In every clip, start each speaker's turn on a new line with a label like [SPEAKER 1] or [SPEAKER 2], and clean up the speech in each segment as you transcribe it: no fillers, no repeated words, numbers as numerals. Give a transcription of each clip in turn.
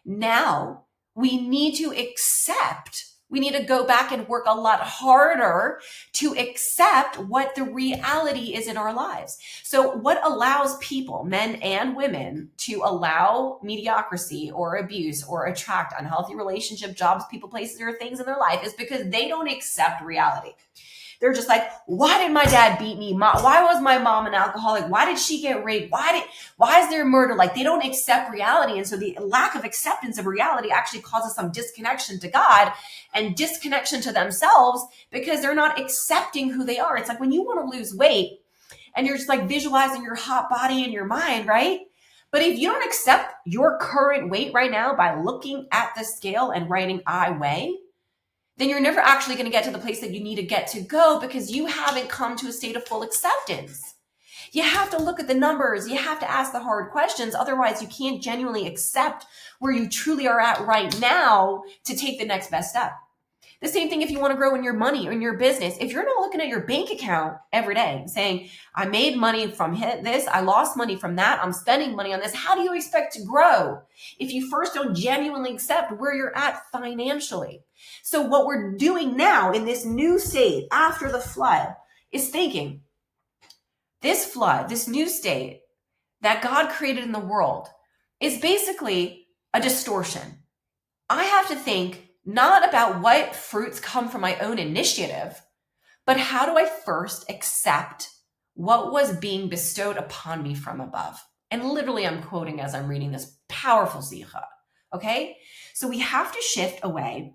[SPEAKER 1] Now we need to accept, we need to go back and work a lot harder to accept what the reality is in our lives. So what allows people, men and women, to allow mediocrity or abuse or attract unhealthy relationship, jobs, people, places, or things in their life is because they don't accept reality. They're just like, why did my dad beat me? Why was my mom an alcoholic? Why did she get raped? Why is there murder? Like, they don't accept reality. And so the lack of acceptance of reality actually causes some disconnection to God and disconnection to themselves because they're not accepting who they are. It's like when you want to lose weight and you're just like visualizing your hot body in your mind, right? But if you don't accept your current weight right now by looking at the scale and writing I weigh, then you're never actually going to get to the place that you need to get to go because you haven't come to a state of full acceptance. You have to look at the numbers. You have to ask the hard questions. Otherwise, you can't genuinely accept where you truly are at right now to take the next best step. The same thing if you want to grow in your money or in your business. If you're not looking at your bank account every day saying, I made money from this, I lost money from that, I'm spending money on this, how do you expect to grow if you first don't genuinely accept where you're at financially? So what we're doing now in this new state after the flood is thinking, this flood, this new state that God created in the world is basically a distortion. I have to think not about what fruits come from my own initiative, but how do I first accept what was being bestowed upon me from above? And literally I'm quoting as I'm reading this powerful sikha, okay? So we have to shift away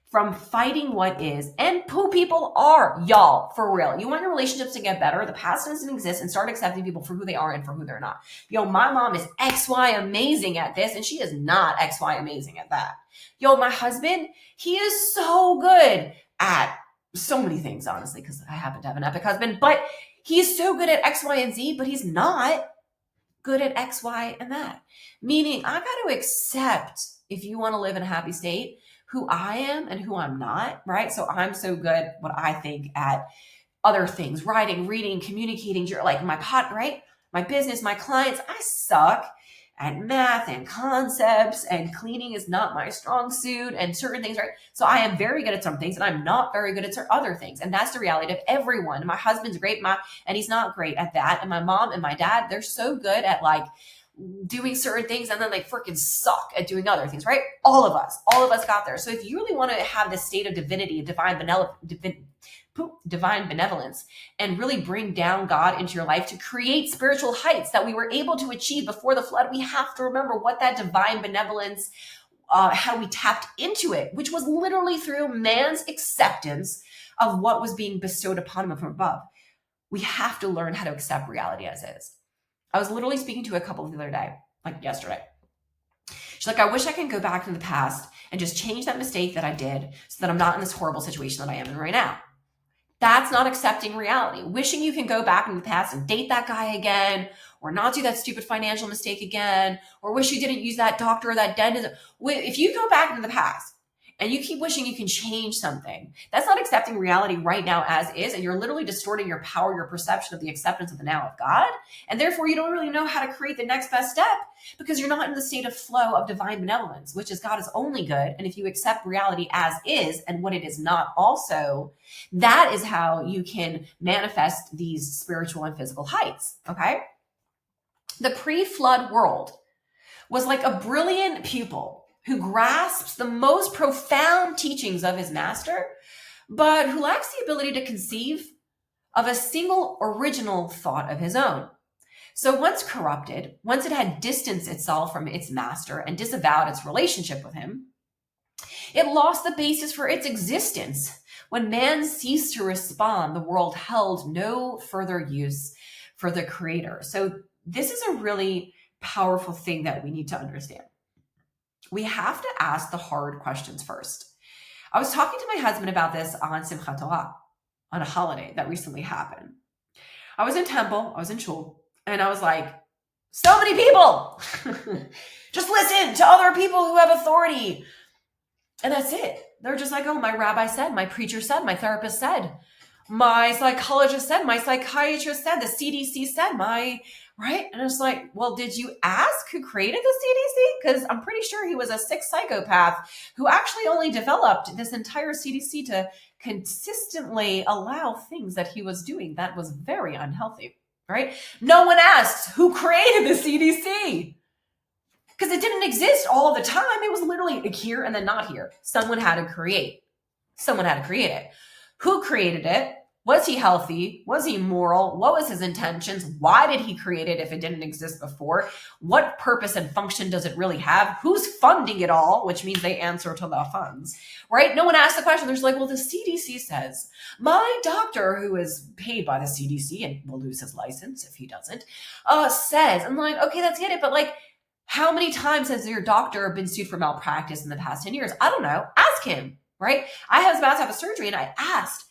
[SPEAKER 1] from fighting what is and who people are, y'all, for real. You want your relationships to get better, the past doesn't exist, and start accepting people for who they are and for who they're not. Yo, my mom is XY amazing at this, and she is not XY amazing at that. Yo, my husband, he is so good at so many things, honestly, because I happen to have an epic husband, but he's so good at X, Y, and Z, but he's not good at X, Y, and that. Meaning, I got to accept, if you want to live in a happy state, who I am and who I'm not, right? So I'm so good, what I think, at other things, writing, reading, communicating, like my right? My business, my clients. I suck at math and concepts, and cleaning is not my strong suit, and certain things, right? So I am very good at some things and I'm not very good at other things. And that's the reality of everyone. My husband's great, and he's not great at that. And my mom and my dad, they're so good at like doing certain things, and then they freaking suck at doing other things, right? All of us got there. So if you really want to have this state of divinity, divine benevolence, and really bring down God into your life to create spiritual heights that we were able to achieve before the flood, we have to remember what that divine benevolence, how we tapped into it, which was literally through man's acceptance of what was being bestowed upon him from above. We have to learn how to accept reality as is. I was literally speaking to a couple the other day, like yesterday. She's like, I wish I could go back in the past and just change that mistake that I did so that I'm not in this horrible situation that I am in right now. That's not accepting reality. Wishing you can go back in the past and date that guy again, or not do that stupid financial mistake again, or wish you didn't use that doctor or that dentist. If you go back into the past and you keep wishing you can change something, that's not accepting reality right now as is, and you're literally distorting your power, your perception of the acceptance of the now of God, and therefore you don't really know how to create the next best step because you're not in the state of flow of divine benevolence, which is God is only good, and if you accept reality as is and what it is not also, that is how you can manifest these spiritual and physical heights, okay? The pre-flood world was like a brilliant pupil who grasps the most profound teachings of his master, but who lacks the ability to conceive of a single original thought of his own. So once corrupted, once it had distanced itself from its master and disavowed its relationship with him, it lost the basis for its existence. When man ceased to respond, the world held no further use for the creator. So this is a really powerful thing that we need to understand. We have to ask the hard questions first. I was talking to my husband about this on Simchat Torah, on a holiday that recently happened. I was in temple, I was in shul, and I was like, so many people! Just listen to other people who have authority. And that's it. They're just like, oh, my rabbi said, my preacher said, my therapist said, my psychologist said, my psychiatrist said, the CDC said, my right? And it's like, well, did you ask who created the CDC? Because I'm pretty sure he was a sick psychopath who actually only developed this entire CDC to consistently allow things that he was doing that was very unhealthy, right? No one asks who created the CDC because it didn't exist all the time. It was literally here and then not here. Someone had to create. Someone had to create it. Who created it? Was he healthy? Was he moral? What was his intentions? Why did he create it if it didn't exist before? What purpose and function does it really have? Who's funding it all? Which means they answer to the funds, right? No one asks the question. There's like, well, the CDC says. My doctor, who is paid by the CDC and will lose his license if he doesn't, says. I'm like, okay, that's it. But like, how many times has your doctor been sued for malpractice in the past 10 years? I don't know. Ask him, right? I was about to have a surgery and I asked,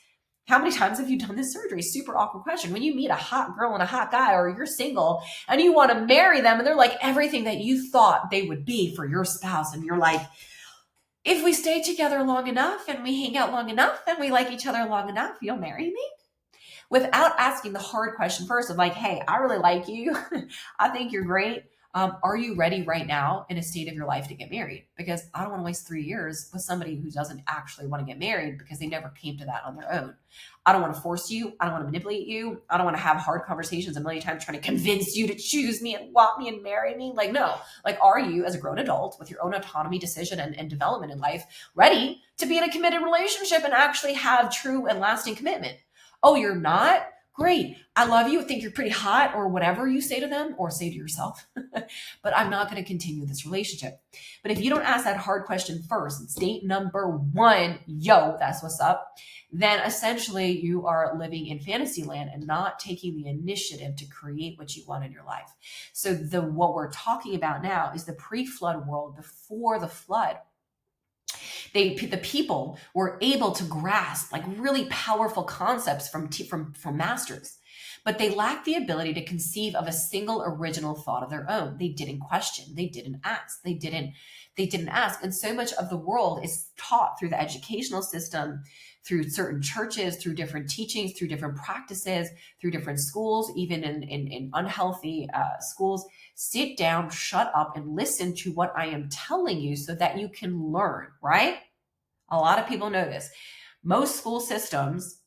[SPEAKER 1] how many times have you done this surgery? Super awkward question. When you meet a hot girl and a hot guy, or you're single and you want to marry them and they're like everything that you thought they would be for your spouse. And you're like, if we stay together long enough and we hang out long enough and we like each other long enough, you'll marry me? Without asking the hard question first of like, hey, I really like you. I think you're great. Are you ready right now in a state of your life to get married? Because I don't want to waste 3 years with somebody who doesn't actually want to get married because they never came to that on their own. I don't want to force you. I don't want to manipulate you. I don't want to have hard conversations a million times trying to convince you to choose me and want me and marry me. Like, no. Like, are you as a grown adult with your own autonomy, decision, and development in life ready to be in a committed relationship and actually have true and lasting commitment? Oh, you're not? Great. I love you. I think you're pretty hot, or whatever you say to them or say to yourself. But I'm not going to continue this relationship. But if you don't ask that hard question first, it's date number 1, yo, that's what's up, then essentially you are living in fantasy land and not taking the initiative to create what you want in your life. So what we're talking about now is the pre-flood world before the flood. The people were able to grasp like really powerful concepts from masters, but they lacked the ability to conceive of a single original thought of their own. They didn't question. They didn't ask. They didn't ask. And so much of the world is taught through the educational system, through certain churches, through different teachings, through different practices, through different schools, even in unhealthy schools. Sit down, shut up, and listen to what I am telling you so that you can learn, right? A lot of people know this. Most school systems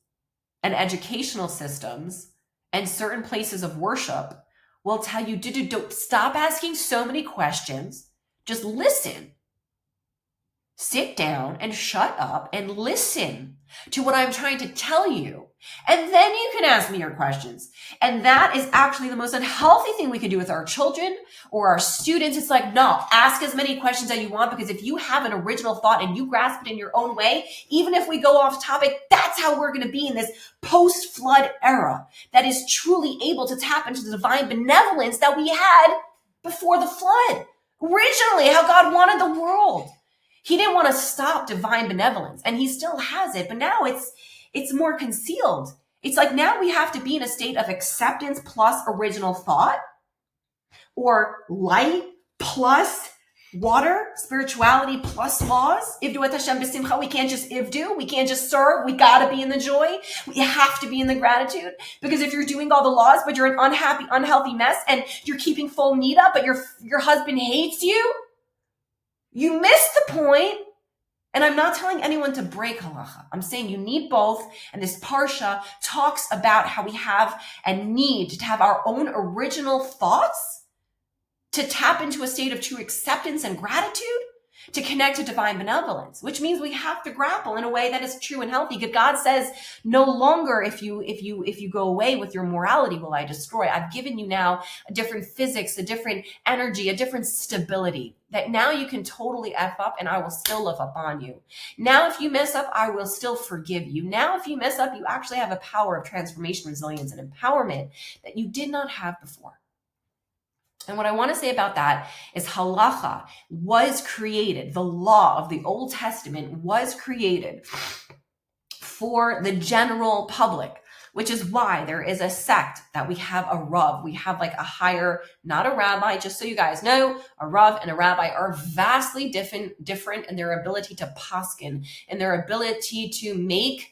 [SPEAKER 1] and educational systems and certain places of worship will tell you, don't stop asking so many questions. Just listen. Sit down and shut up and listen to what I'm trying to tell you. And then you can ask me your questions. And that is actually the most unhealthy thing we can do with our children or our students. It's like, no, ask as many questions as you want, because if you have an original thought and you grasp it in your own way, even if we go off topic, that's how we're going to be in this post-flood era that is truly able to tap into the divine benevolence that we had before the flood. Originally, how God wanted the world. He didn't want to stop divine benevolence, and he still has it, but now it's more concealed. It's like now we have to be in a state of acceptance plus original thought, or light plus water, spirituality plus laws. Ivdu et Hashem b'simcha. We can't just ivdu. We can't just serve. We got to be in the joy. We have to be in the gratitude, because if you're doing all the laws, but you're an unhappy, unhealthy mess, and you're keeping full nida, but your husband hates you, you missed the point. And I'm not telling anyone to break halacha. I'm saying you need both. And this parsha talks about how we have and need to have our own original thoughts to tap into a state of true acceptance and gratitude, to connect to divine benevolence, which means we have to grapple in a way that is true and healthy. Because God says, no longer if you go away with your morality will I destroy. I've given you now a different physics, a different energy, a different stability, that now you can totally F up and I will still love up on you. Now, if you mess up, I will still forgive you. Now, if you mess up, you actually have a power of transformation, resilience, and empowerment that you did not have before. And what I want to say about that is halacha was created. The law of the Old Testament was created for the general public, which is why there is a sect that we have a Rav. We have like a higher, not a rabbi, just so you guys know, a Rav and a rabbi are vastly different in their ability to paskin, in their ability to make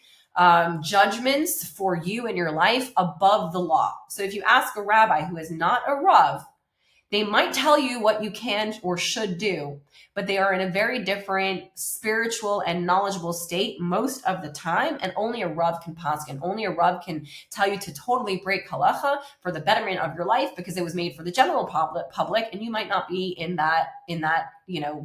[SPEAKER 1] judgments for you and your life above the law. So if you ask a rabbi who is not a Rav, they might tell you what you can or should do, but they are in a very different spiritual and knowledgeable state most of the time, and only a Rav can paskin. Only a Rav can tell you to totally break halacha for the betterment of your life, because it was made for the general public, and you might not be in that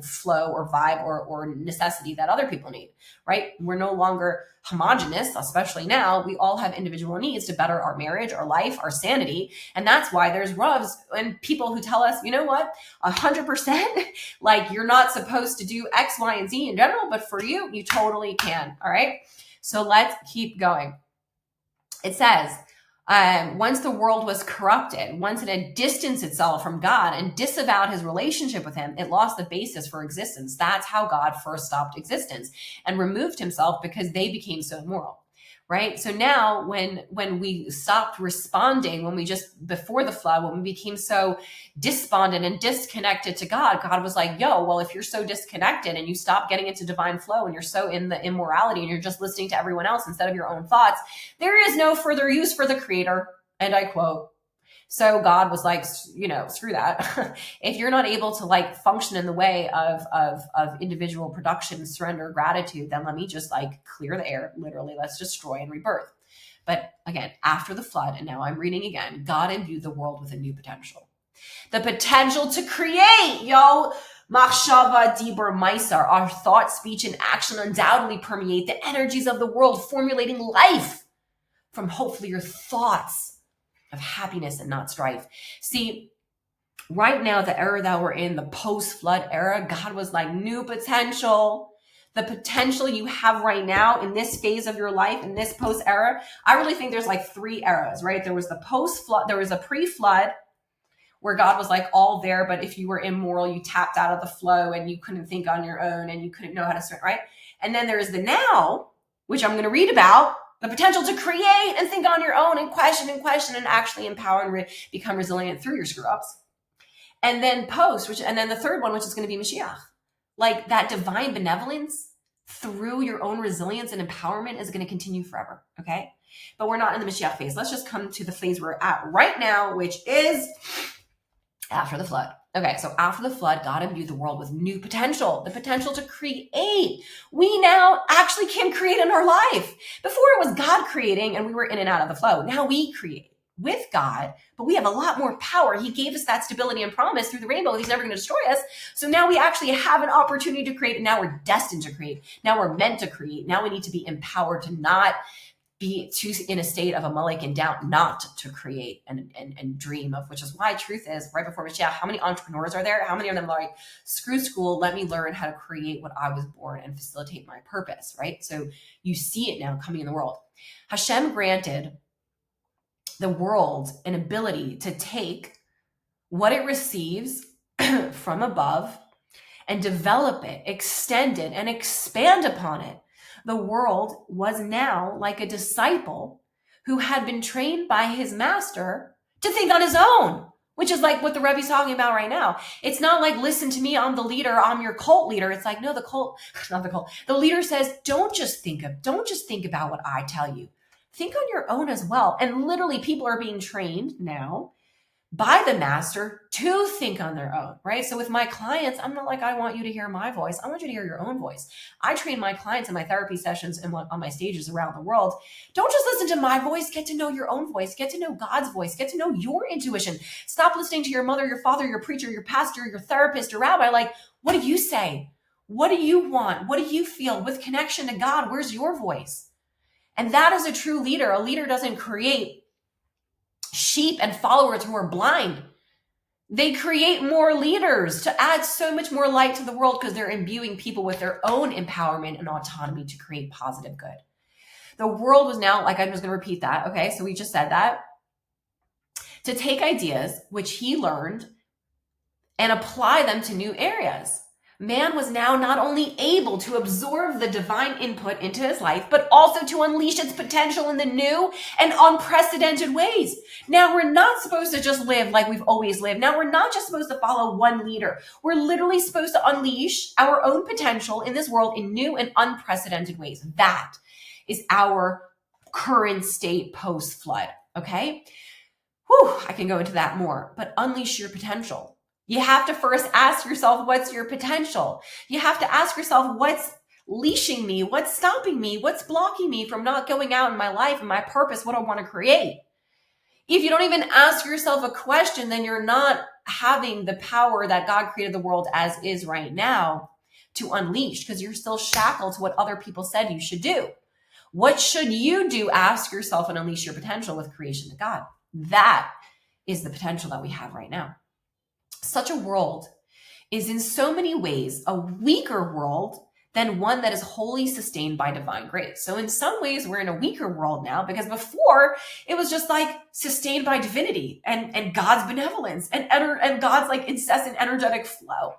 [SPEAKER 1] flow or vibe or necessity that other people need, right? We're no longer homogenous, especially now. We all have individual needs to better our marriage, our life, our sanity. And that's why there's Ravs and people who tell us, you know what, 100%, like you're not supposed to do X, Y, and Z in general, but for you, you totally can. All right. So let's keep going. It says, once the world was corrupted, once it had distanced itself from God and disavowed his relationship with him, it lost the basis for existence. That's how God first stopped existence and removed himself, because they became so immoral, right? So now when we stopped responding, when we just, before the flood, when we became so despondent and disconnected to God, God was like, yo, well, if you're so disconnected and you stop getting into divine flow and you're so in the immorality and you're just listening to everyone else instead of your own thoughts, there is no further use for the creator. And I quote. So God was like, screw that. If you're not able to like function in the way of individual production, surrender, gratitude, then let me just like clear the air. Literally, let's destroy and rebirth. But again, after the flood, and now I'm reading again, God imbued the world with a new potential. The potential to create, Machshava, Dibur, Maisar, our thought, speech, and action undoubtedly permeate the energies of the world, formulating life from hopefully your thoughts of happiness and not strife. See, right now, the era that we're in, the post-flood era, God was like, new potential. The potential you have right now in this phase of your life, in this post-era, I really think there's like three eras, right? There was the post-flood, there was a pre-flood, where God was like all there, but if you were immoral, you tapped out of the flow and you couldn't think on your own and you couldn't know how to swim, right? And then there's the now, which I'm going to read about, the potential to create and think on your own and question and actually empower and become resilient through your screw ups. And then and then the third one, which is going to be Mashiach. Like that divine benevolence through your own resilience and empowerment is going to continue forever. Okay. But we're not in the Mashiach phase. Let's just come to the phase we're at right now, which is after the flood. Okay, so after the flood, God imbued the world with new potential, the potential to create. We now actually can create in our life. Before it was God creating and we were in and out of the flow. Now we create with God, but we have a lot more power. He gave us that stability and promise through the rainbow. He's never going to destroy us. So now we actually have an opportunity to create, and now we're destined to create. Now we're meant to create. Now we need to be empowered to not be too in a state of a Amalek and doubt, not to create and dream of, which is why truth is right before Mashiach. How many entrepreneurs are there? How many of them are like, screw school, let me learn how to create what I was born and facilitate my purpose, right? So you see it now coming in the world. Hashem granted the world an ability to take what it receives from above and develop it, extend it, and expand upon it. The world was now like a disciple who had been trained by his master to think on his own, which is like what the Rebbe's talking about right now. It's not like, listen to me, I'm the leader, I'm your cult leader. It's like, no, not the cult. The leader says, don't just think about what I tell you. Think on your own as well. And literally people are being trained now by the master to think on their own, right? So with my clients, I'm not like, I want you to hear my voice. I want you to hear your own voice. I train my clients in my therapy sessions and on my stages around the world. Don't just listen to my voice. Get to know your own voice. Get to know God's voice. Get to know your intuition. Stop listening to your mother, your father, your preacher, your pastor, your therapist, your rabbi. Like, what do you say? What do you want? What do you feel with connection to God? Where's your voice? And that is a true leader. A leader doesn't create sheep and followers who are blind. They create more leaders to add so much more light to the world because they're imbuing people with their own empowerment and autonomy to create positive good. The world was now, like, I'm just going to repeat that. Okay. So we just said that, to take ideas which he learned and apply them to new areas. Man was now not only able to absorb the divine input into his life, but also to unleash its potential in the new and unprecedented ways. Now we're not supposed to just live like we've always lived. Now we're not just supposed to follow one leader. We're literally supposed to unleash our own potential in this world in new and unprecedented ways. That is our current state post-flood, okay? Whew, I can go into that more, but unleash your potential. You have to first ask yourself, what's your potential? You have to ask yourself, what's leashing me? What's stopping me? What's blocking me from not going out in my life and my purpose, what I want to create? If you don't even ask yourself a question, then you're not having the power that God created the world as is right now to unleash, because you're still shackled to what other people said you should do. What should you do? Ask yourself and unleash your potential with creation to God. That is the potential that we have right now. Such a world is in so many ways a weaker world than one that is wholly sustained by divine grace. So in some ways, we're in a weaker world now, because before it was just like sustained by divinity and God's benevolence and God's like incessant energetic flow.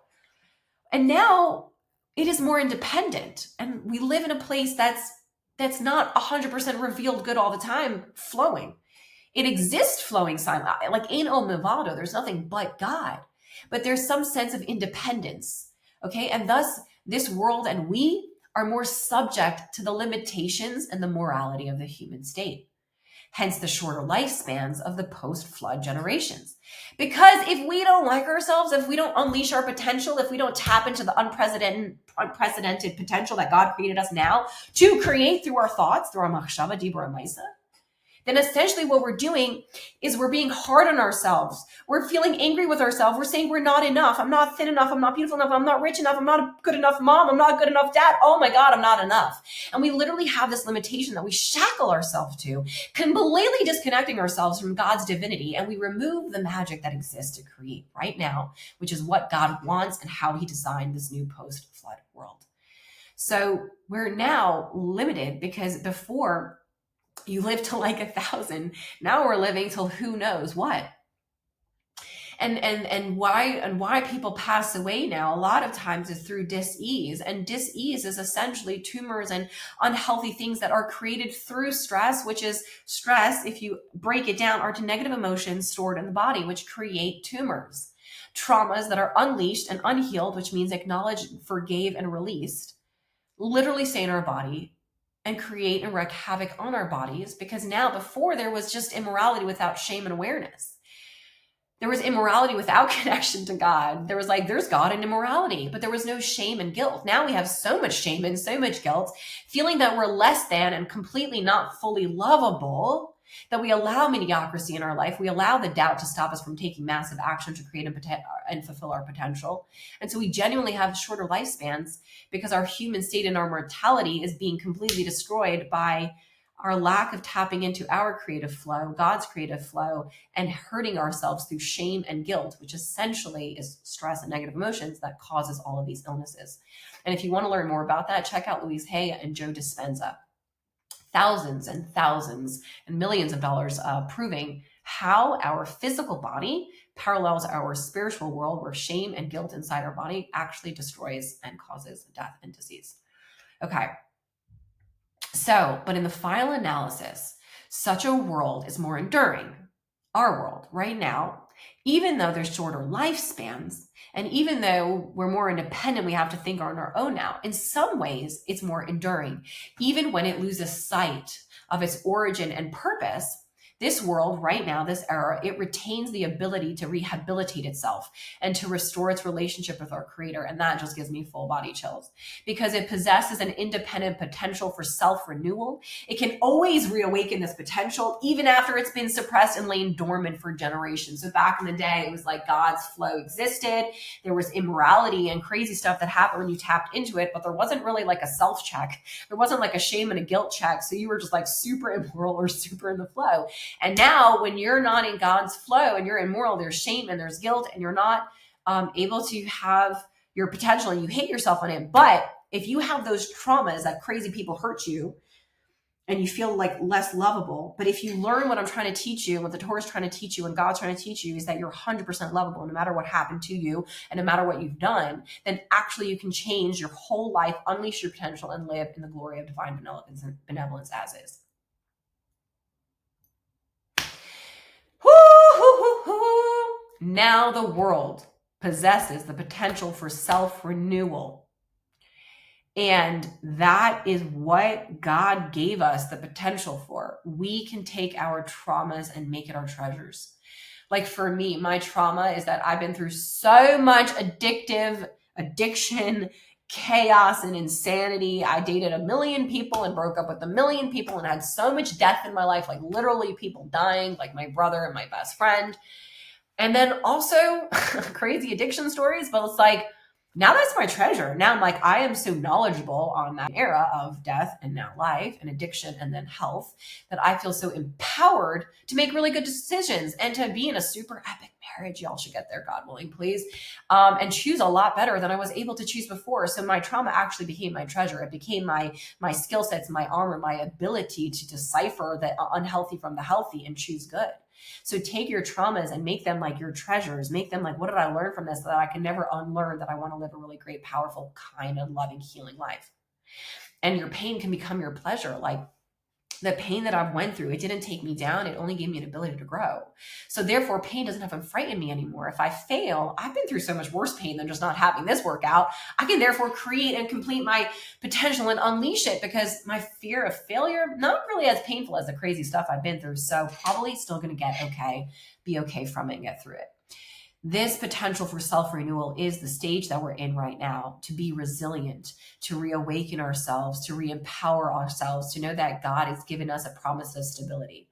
[SPEAKER 1] And now it is more independent, and we live in a place that's not 100% revealed good all the time flowing. It exists flowing silently, like ain't o movado, there's nothing but God. But there's some sense of independence, okay? And thus, this world and we are more subject to the limitations and the morality of the human state. Hence the shorter lifespans of the post-flood generations. Because if we don't like ourselves, if we don't unleash our potential, if we don't tap into the unprecedented potential that God created us now to create through our thoughts, through our machshava, dibur, and maisa, then essentially what we're doing is we're being hard on ourselves. We're feeling angry with ourselves. We're saying we're not enough. I'm not thin enough. I'm not beautiful enough. I'm not rich enough. I'm not a good enough mom. I'm not a good enough dad. Oh my God, I'm not enough. And we literally have this limitation that we shackle ourselves to, completely disconnecting ourselves from God's divinity. And we remove the magic that exists to create right now, which is what God wants and how he designed this new post-flood world. So we're now limited, because before you lived to like 1,000. Now we're living till who knows what. And why people pass away now a lot of times is through dis-ease. And dis-ease is essentially tumors and unhealthy things that are created through stress, which is stress, if you break it down, are to negative emotions stored in the body, which create tumors. Traumas that are unleashed and unhealed, which means acknowledged, forgave, and released, literally stay in our body and create and wreak havoc on our bodies. Because now, before, there was just immorality without shame and awareness. There was immorality without connection to God. There was like, there's God in immorality, but there was no shame and guilt. Now we have so much shame and so much guilt, feeling that we're less than and completely not fully lovable, that we allow mediocrity in our life. We allow the doubt to stop us from taking massive action to create and fulfill our potential. And so we genuinely have shorter lifespans, because our human state and our mortality is being completely destroyed by our lack of tapping into our creative flow, God's creative flow, and hurting ourselves through shame and guilt, which essentially is stress and negative emotions that causes all of these illnesses. And if you want to learn more about that, check out Louise Hay and Joe Dispenza. Thousands and thousands and millions of dollars proving how our physical body parallels our spiritual world, where shame and guilt inside our body actually destroys and causes death and disease. Okay. So, but in the final analysis, such a world is more enduring. Our world right now, even though there's shorter lifespans, and even though we're more independent, we have to think on our own now, in some ways, it's more enduring. Even when it loses sight of its origin and purpose, this world right now, this era, it retains the ability to rehabilitate itself and to restore its relationship with our creator. And that just gives me full body chills, because it possesses an independent potential for self-renewal. It can always reawaken this potential, even after it's been suppressed and lain dormant for generations. So back in the day, it was like God's flow existed. There was immorality and crazy stuff that happened when you tapped into it, but there wasn't really like a self-check. There wasn't like a shame and a guilt check. So you were just like super immoral or super in the flow. And now when you're not in God's flow and you're immoral, there's shame and there's guilt, and you're not able to have your potential, and you hate yourself on it. But if you have those traumas that crazy people hurt you and you feel like less lovable, but if you learn what I'm trying to teach you, what the Torah is trying to teach you and God's trying to teach you, is that you're 100% lovable no matter what happened to you and no matter what you've done, then actually you can change your whole life, unleash your potential, and live in the glory of divine benevolence as is. Now the world possesses the potential for self-renewal. And that is what God gave us the potential for. We can take our traumas and make it our treasures. Like for me, my trauma is that I've been through so much addiction, chaos, and insanity. I dated a million people and broke up with a million people and had so much death in my life, like literally people dying, like my brother and my best friend. And then also crazy addiction stories, but it's like, now that's my treasure. Now I'm like, I am so knowledgeable on that era of death and now life and addiction and then health that I feel so empowered to make really good decisions and to be in a super epic marriage. Y'all should get there, God willing, please. And choose a lot better than I was able to choose before. So my trauma actually became my treasure. It became my skill sets, my armor, my ability to decipher the unhealthy from the healthy and choose good. So take your traumas and make them like your treasures. Make them like, what did I learn from this so that I can never unlearn, that I want to live a really great, powerful, kind, and loving, healing life. And your pain can become your pleasure. Like the pain that I've went through, it didn't take me down. It only gave me an ability to grow. So therefore, pain doesn't have to frighten me anymore. If I fail, I've been through so much worse pain than just not having this workout. I can therefore create and complete my potential and unleash it, because my fear of failure, not really as painful as the crazy stuff I've been through. So probably still going to get okay, be okay from it and get through it. This potential for self-renewal is the stage that we're in right now, to be resilient, to reawaken ourselves, to re-empower ourselves, to know that God has given us a promise of stability,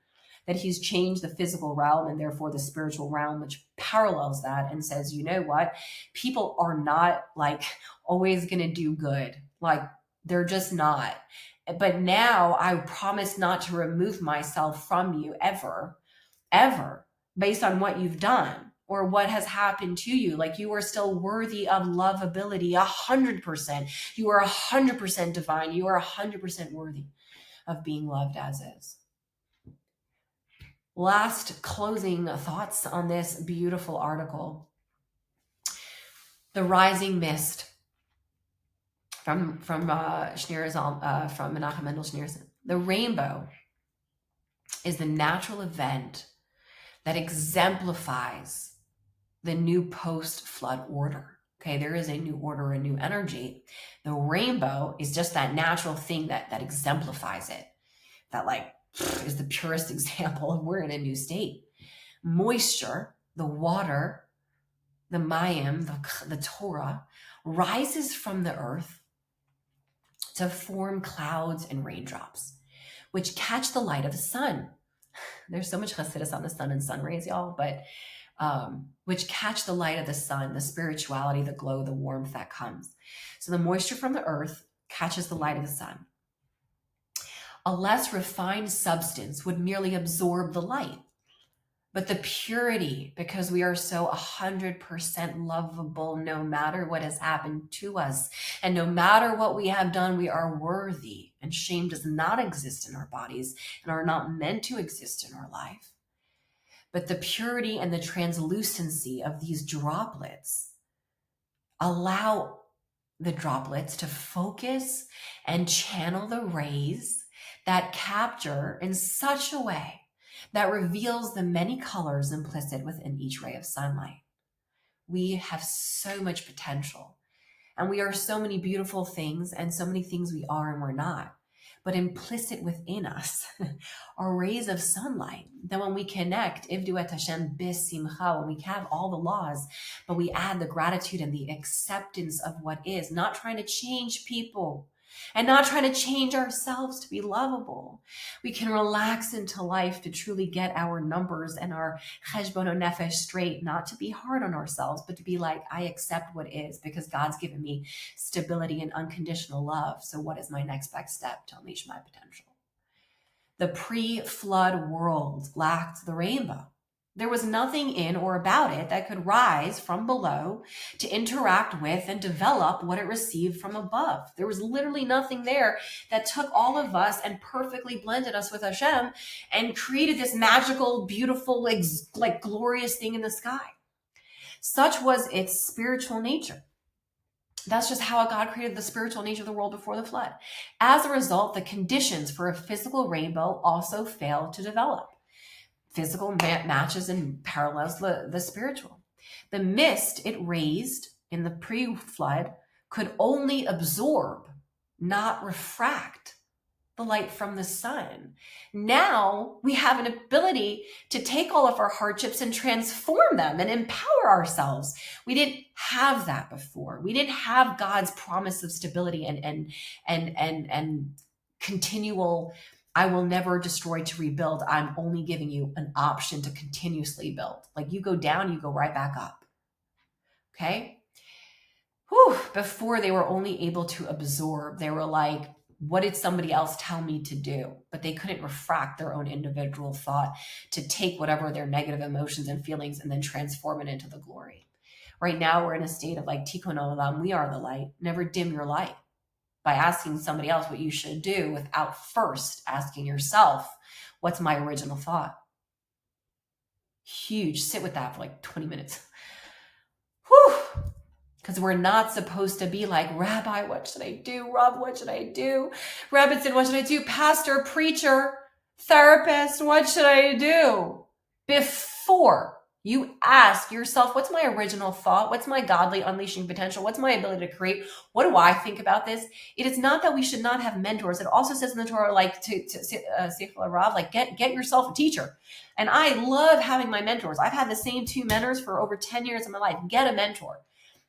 [SPEAKER 1] that he's changed the physical realm and therefore the spiritual realm, which parallels that and says, you know what? People are not like always going to do good. Like they're just not. But now I promise not to remove myself from you ever, based on what you've done or what has happened to you. Like you are still worthy of lovability 100%. You are 100% divine. You are 100% worthy of being loved as is. Last closing thoughts on this beautiful article. The rising mist from Schneerson, from Menachem Mendel Schneerson. The rainbow is the natural event that exemplifies the new post-flood order. Okay, there is a new order, a new energy. The rainbow is just that natural thing that exemplifies it. That like is the purest example of we're in a new state. Moisture, the water, the mayim, the Torah, rises from the earth to form clouds and raindrops, which catch the light of the sun. There's so much chassidus on the sun and sun rays, y'all, but which catch the light of the sun, the spirituality, the glow, the warmth that comes. So the moisture from the earth catches the light of the sun. A less refined substance would merely absorb the light. But the purity, because we are so 100% lovable no matter what has happened to us, and no matter what we have done, we are worthy, and shame does not exist in our bodies and are not meant to exist in our life. But the purity and the translucency of these droplets allow the droplets to focus and channel the rays that capture in such a way that reveals the many colors implicit within each ray of sunlight. We have so much potential, and we are so many beautiful things and so many things we are and we're not. But implicit within us are rays of sunlight. Then when we connect, Ivdu et Hashem b'simcha, when we have all the laws, but we add the gratitude and the acceptance of what is, not trying to change people and not trying to change ourselves to be lovable. We can relax into life to truly get our numbers and our cheshbono nefesh straight, not to be hard on ourselves, but to be like, I accept what is because God's given me stability and unconditional love. So what is my next best step to unleash my potential? The pre-flood world lacked the rainbow. There was nothing in or about it that could rise from below to interact with and develop what it received from above. There was literally nothing there that took all of us and perfectly blended us with Hashem and created this magical, beautiful, like glorious thing in the sky. Such was its spiritual nature. That's just how God created the spiritual nature of the world before the flood. As a result, the conditions for a physical rainbow also failed to develop. Physical matches and parallels the spiritual. The mist it raised in the pre-flood could only absorb not refract the light from the sun. Now we have an ability to take all of our hardships and transform them and empower ourselves. We didn't have that before. We didn't have God's promise of stability and continual, I will never destroy to rebuild. I'm only giving you an option to continuously build. Like you go down, you go right back up. Okay? Whew. Before they were only able to absorb. They were like, what did somebody else tell me to do? But they couldn't refract their own individual thought to take whatever their negative emotions and feelings and then transform it into the glory. Right now, we're in a state of like, Tikkun Olam, we are the light. Never dim your light by asking somebody else what you should do without first asking yourself, what's my original thought? Huge. Sit with that for like 20 minutes. Whew. Because we're not supposed to be like, Rabbi, what should I do? Rav, what should I do? Rebbitzin, what should I do? Pastor, preacher, therapist, what should I do? Before you ask yourself, what's my original thought? What's my godly unleashing potential? What's my ability to create? What do I think about this? It is not that we should not have mentors. It also says in the Torah, like to Rav, like get yourself a teacher. And I love having my mentors. I've had the same 2 mentors for over 10 years of my life. Get a mentor.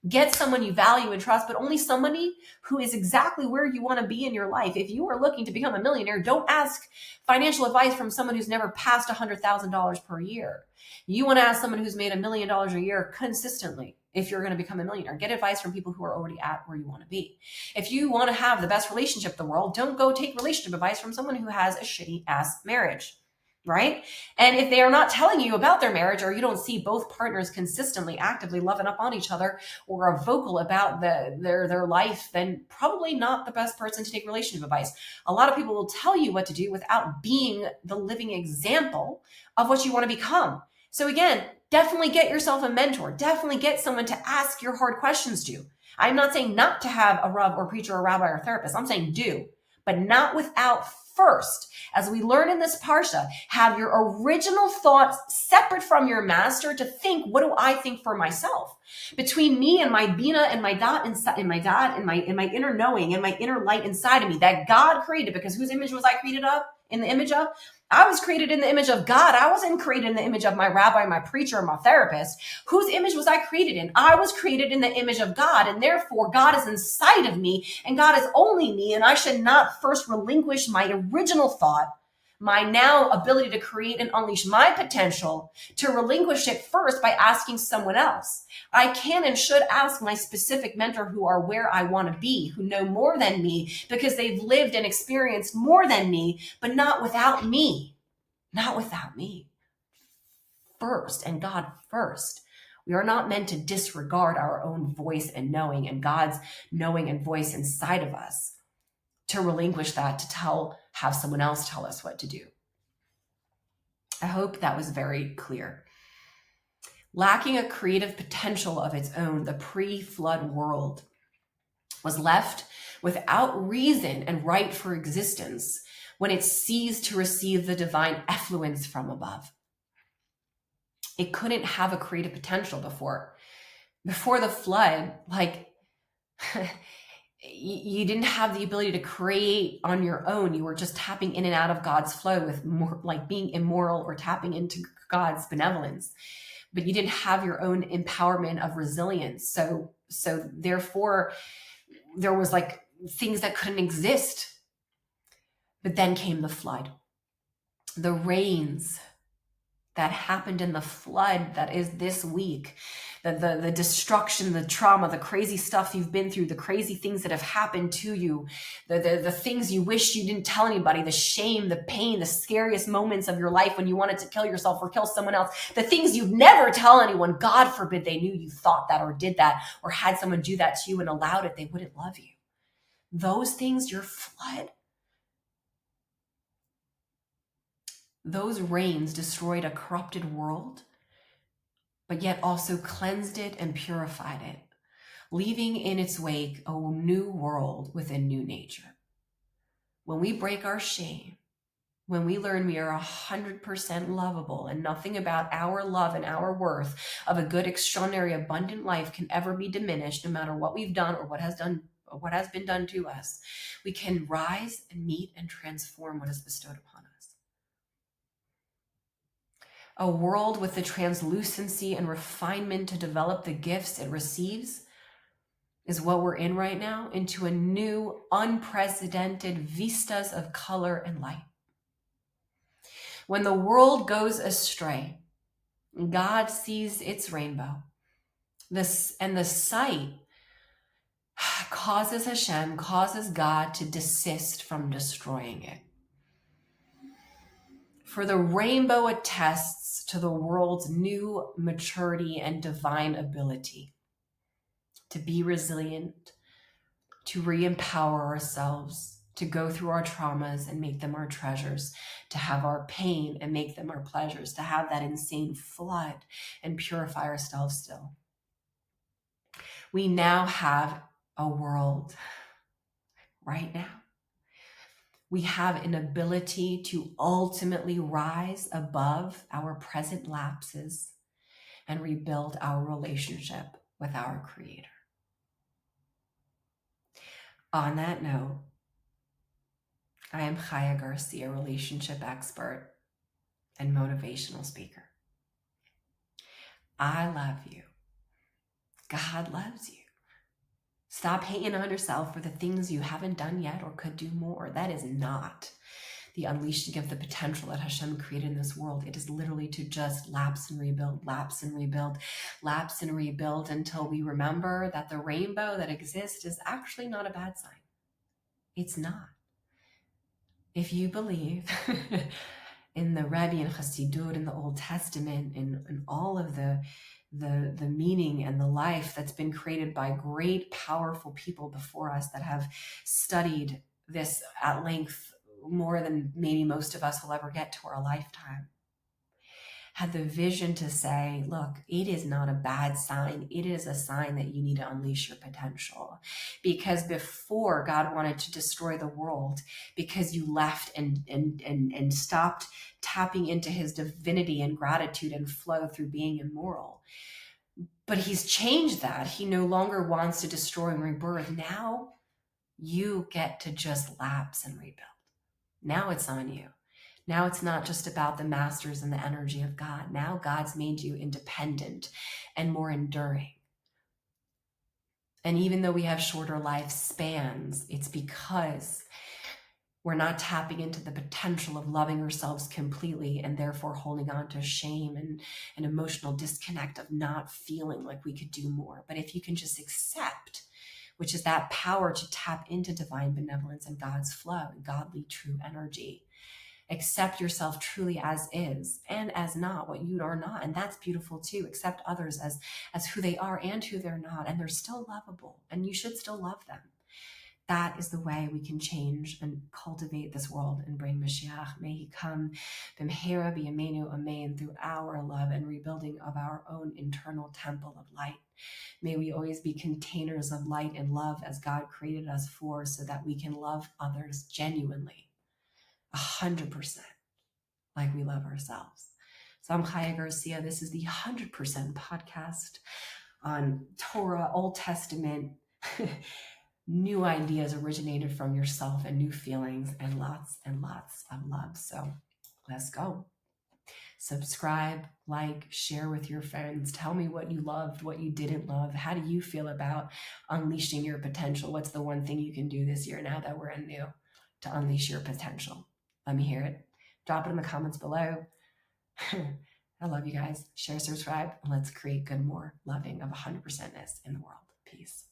[SPEAKER 1] Get someone you value and trust, but only somebody who is exactly where you want to be in your life. If you are looking to become a millionaire, don't ask financial advice from someone who's never passed $100,000 per year. You want to ask someone who's made $1 million a year consistently. If you're going to become a millionaire, get advice from people who are already at where you want to be. If you want to have the best relationship in the world, don't go take relationship advice from someone who has a shitty ass marriage. Right? And if they are not telling you about their marriage, or you don't see both partners consistently, actively loving up on each other, or are vocal about their life, then probably not the best person to take relationship advice. A lot of people will tell you what to do without being the living example of what you want to become. So again, definitely get yourself a mentor. Definitely get someone to ask your hard questions to. I'm not saying not to have a Rav or preacher or rabbi or therapist. I'm saying do, but not without first, as we learn in this Parsha, have your original thoughts separate from your master to think, what do I think for myself? Between me and my Bina and my dot inside, in my inner knowing and my inner light inside of me that God created, because whose image was I created of? In the image of? I was created in the image of God. I wasn't created in the image of my rabbi, my preacher, or my therapist. Whose image was I created in? I was created in the image of God, and therefore God is inside of me, and God is only me, and I should not first relinquish my original thought, my now ability to create and unleash my potential, to relinquish it first by asking someone else. I can and should ask my specific mentor who are where I want to be, who know more than me because they've lived and experienced more than me, but not without me. Not without me. First, and God first. We are not meant to disregard our own voice and knowing and God's knowing and voice inside of us, to relinquish that, to have someone else tell us what to do. I hope that was very clear. Lacking a creative potential of its own, the pre-flood world was left without reason and right for existence when it ceased to receive the divine effluence from above. It couldn't have a creative potential before. Before the flood, like you didn't have the ability to create on your own. You were just tapping in and out of God's flow with more, like being immoral or tapping into God's benevolence. But you didn't have your own empowerment of resilience. So therefore, there was like things that couldn't exist. But then came the flood. The rains that happened in the flood that is this week, the destruction, the trauma, the crazy stuff you've been through, the crazy things that have happened to you, the things you wish you didn't tell anybody, the shame, the pain, the scariest moments of your life when you wanted to kill yourself or kill someone else, the things you'd never tell anyone. God forbid they knew you thought that or did that or had someone do that to you and allowed it. They wouldn't love you. Those things, your flood, those rains destroyed a corrupted world, but yet also cleansed it and purified it, leaving in its wake a new world with a new nature. When we break our shame, when we learn we are 100% lovable and nothing about our love and our worth of a good, extraordinary, abundant life can ever be diminished, no matter what we've done or what has what has been done to us, we can rise and meet and transform what is bestowed upon us. A world with the translucency and refinement to develop the gifts it receives is what we're in right now, into a new, unprecedented vistas of color and light. When the world goes astray, God sees its rainbow. The sight causes God to desist from destroying it. For the rainbow attests to the world's new maturity and divine ability to be resilient, to re-empower ourselves, to go through our traumas and make them our treasures, to have our pain and make them our pleasures, to have that insane flood and purify ourselves still. We now have a world right now. We have an ability to ultimately rise above our present lapses and rebuild our relationship with our Creator. On that note, I am Chaya Garcia, relationship expert and motivational speaker. I love you. God loves you. Stop hating on yourself for the things you haven't done yet or could do more. That is not the unleashing of the potential that Hashem created in this world. It is literally to just lapse and rebuild, lapse and rebuild, lapse and rebuild until we remember that the rainbow that exists is actually not a bad sign. It's not. If you believe in the Rebbe and Chassidut in the Old Testament and all of the meaning and the life that's been created by great, powerful people before us that have studied this at length more than maybe most of us will ever get to our lifetime, had the vision to say, look, it is not a bad sign. It is a sign that you need to unleash your potential. Because before God wanted to destroy the world because you left and stopped tapping into his divinity and gratitude and flow through being immoral. But he's changed that. He no longer wants to destroy and rebirth. Now you get to just lapse and rebuild. Now it's on you. Now it's not just about the masters and the energy of God. Now God's made you independent and more enduring. And even though we have shorter lifespans, it's because we're not tapping into the potential of loving ourselves completely and therefore holding on to shame and an emotional disconnect of not feeling like we could do more. But if you can just accept, which is that power to tap into divine benevolence and God's flow and godly true energy, accept yourself truly as is and as not, what you are not. And that's beautiful too. Accept others as who they are and who they're not. And they're still lovable and you should still love them. That is the way we can change and cultivate this world and bring Mashiach. May he come b'mehera b'yameinu amen, through our love and rebuilding of our own internal temple of light. May we always be containers of light and love as God created us for, so that we can love others genuinely, 100%, like we love ourselves. So I'm Chaya Garcia. This is the 100% podcast on Torah, Old Testament, new ideas originated from yourself and new feelings and lots of love. So let's go. Subscribe, like, share with your friends. Tell me what you loved, what you didn't love. How do you feel about unleashing your potential? What's the one thing you can do this year now that we're in new to unleash your potential? Let me hear it. Drop it in the comments below. I love you guys. Share, subscribe, and let's create good, more loving of 100%ness in the world. Peace.